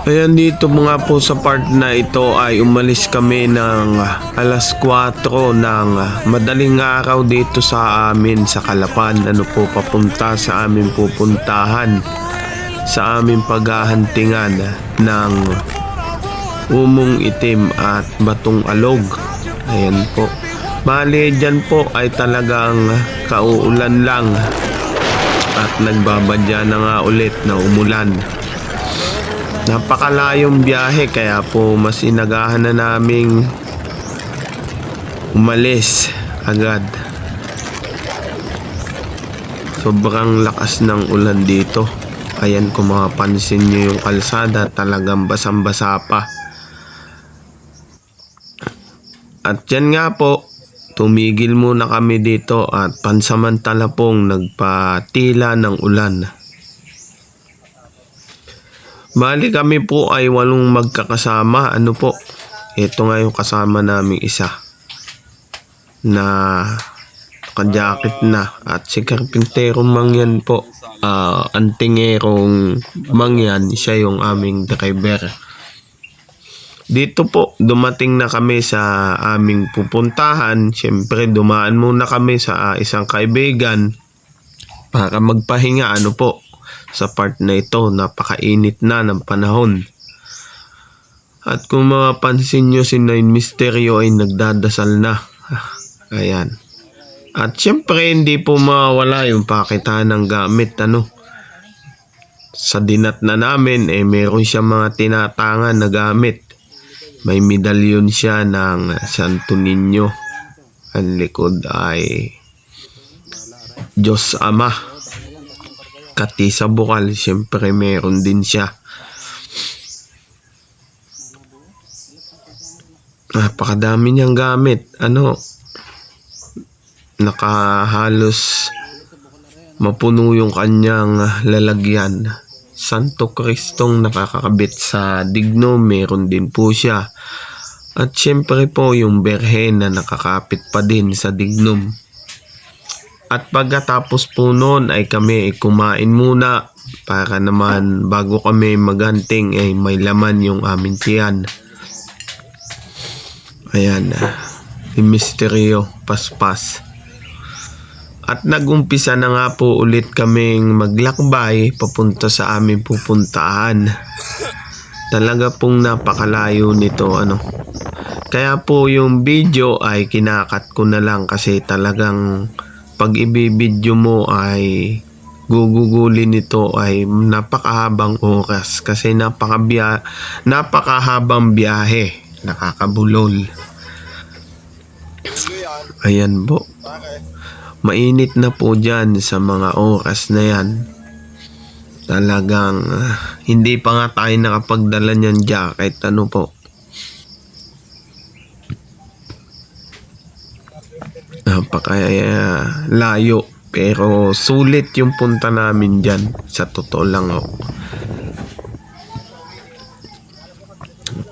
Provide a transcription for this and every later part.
Ayan, dito mga po sa part na ito ay umalis kami ng alas 4 ng madaling araw dito sa amin sa Calapan. Ano po, papunta sa aming pupuntahan sa aming paghahantingan ng umong itim at batong alog. Ayan po. Bali, dyan po ay talagang kauulan lang at nagbabadya na nga ulit na umulan. Napakalayong biyahe kaya po mas inagahan na naming umalis agad. Sobrang lakas ng ulan dito. Ayan, kung mapapansin nyo yung kalsada, talagang basang-basa pa. At yan nga po, tumigil muna kami dito at pansamantala pong nagpatila ng ulan. Bali kami po ay 8 magkakasama. Ano po, ito nga yung kasama naming isa na naka-jacket na. At si Karpinterong Mangyan po, Antingerong Mangyan, siya yung aming driver. Dito po, dumating na kami sa aming pupuntahan. Siyempre, dumaan muna kami sa isang kaibigan para magpahinga. Ano po, sa part na ito, napakainit na ng panahon. At kung mapapansin nyo, si Nine Misteryo ay nagdadasal na. Ayan. At syempre, hindi po mawala yung pakitaan ng gamit. Ano, sa dinat na namin, meron siya mga tinatangan na gamit. May medalyon siya ng Santo Niño. Ang likod ay Diyos Ama. Kati sa bukal, siyempre meron din siya. Napakadami niyang gamit. Ano, nakahalos mapuno yung kanyang lalagyan. Santo Cristong nakakakabit sa digno, meron din po siya. At siyempre po yung berhen na nakakapit pa din sa dignom. At pagkatapos po noon ay kami kumain muna para naman bago kami maganting ay may laman yung aming tiyan. Ayan, yung misteryo, paspas. At nagumpisa na nga po ulit kaming maglakbay papunta sa aming pupuntahan. Talaga pong napakalayo nito, ano. Kaya po yung video ay kinakat ko na lang kasi talagang pag ibibidyo mo ay gugugulin nito ay napakahabang oras kasi napakahabang biyahe, nakakabulol. Ayan po, mainit na po dyan sa mga oras na yan. Talagang hindi pa nga tayo nakapagdala niyang jacket. Ano po, napakalayo pero sulit yung punta namin dyan, sa totoo lang.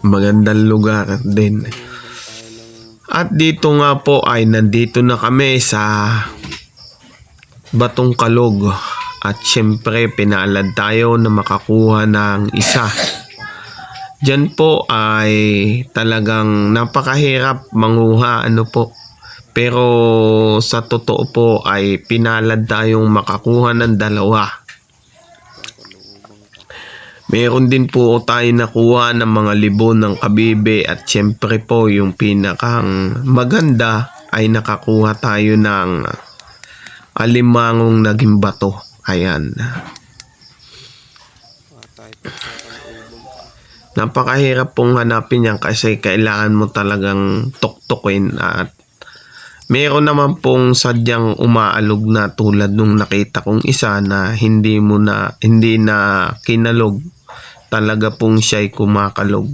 Magandang lugar din. At dito nga po ay nandito na kami sa Batong Kalog. At syempre pinalad tayo na makakuha ng isa. Diyan po ay talagang napakahirap manguha. Ano po, pero sa totoo po ay pinalad tayong makakuha ng 2. Meron din po tayo nakuha ng mga libon ng kabibe at syempre po yung pinakang maganda ay nakakuha tayo ng alimangong naging bato. Ayan. Napakahirap pong hanapin yan kasi kailangan mo talagang tuktukin at meron naman pong sadyang umaalog na tulad nung nakita kong isa na hindi na kinalog. Talaga pong siya'y kumakalog.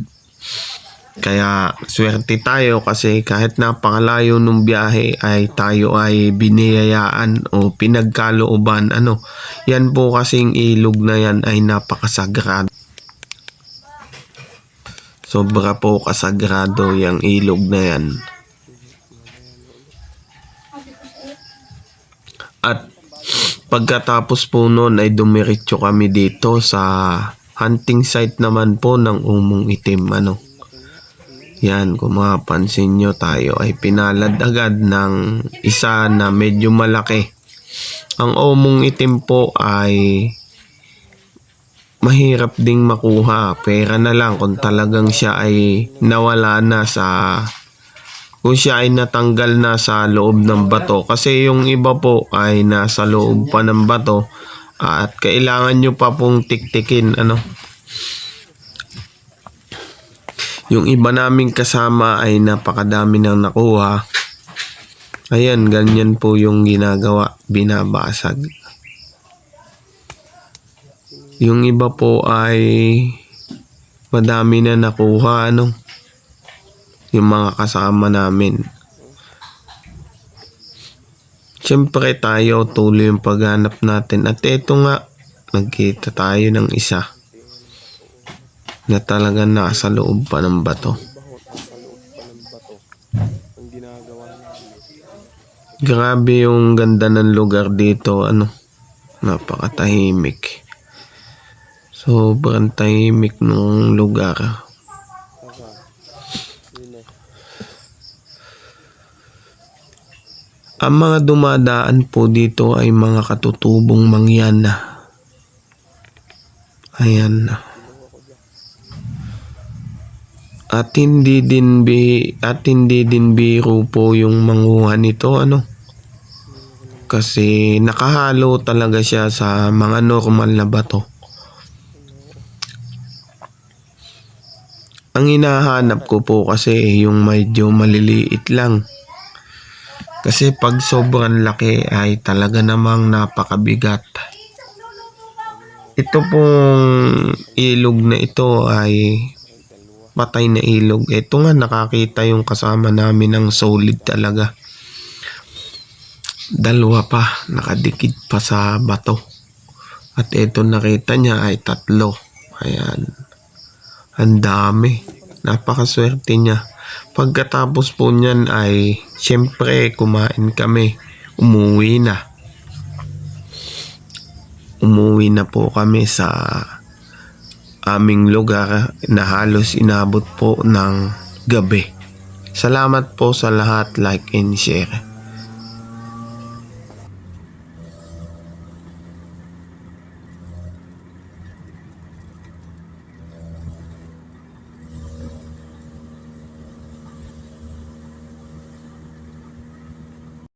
Kaya swerte tayo kasi kahit napakalayo nung biyahe ay tayo ay biniyayaan o pinagkalooban. Ano, yan po kasing ilog na yan ay napakasagrado. Sobra po kasagrado yung ilog na yan. At pagkatapos po noon ay dumiretso kami dito sa hunting site naman po ng umong itim. Yan, kung mapapansin nyo, tayo ay pinalad agad ng isa na medyo malaki. Ang umong itim po ay mahirap ding makuha. Pera na lang kung talagang siya ay nawala na kung siya ay natanggal na sa loob ng bato. Kasi yung iba po ay nasa loob pa ng bato at kailangan nyo pa pong tiktikin. Yung iba naming kasama ay napakadami nang nakuha. Ayan, ganyan po yung ginagawa, binabasag. Yung iba po ay madami na nakuha, yung mga kasama namin. Siyempre tayo, tuloy yung paghanap natin. At eto nga, nagkita tayo ng isa na talagang nasa loob pa ng bato. Grabe yung ganda ng lugar dito, napakatahimik. Sobrang tahimik ng lugar. Ang mga dumadaan po dito ay mga katutubong mangyan na. Ayan na. At hindi din biro po yung manguha nito, Kasi nakahalo talaga siya sa mga normal na bato. Ang hinahanap ko po kasi yung medyo maliliit lang. Kasi pag sobrang laki ay talaga namang napakabigat. Ito pong ilog na ito ay patay na ilog. Ito nga, nakakita yung kasama namin ng solid talaga. Dalawa pa, nakadikit pa sa bato. At ito nakita niya ay 3. Ayan. Ang dami. Napakaswerte niya. Pagkatapos po niyan ay siyempre kumain kami. Umuwi na po kami sa aming lugar na halos inabot po ng gabi. Salamat po sa lahat. Like and share.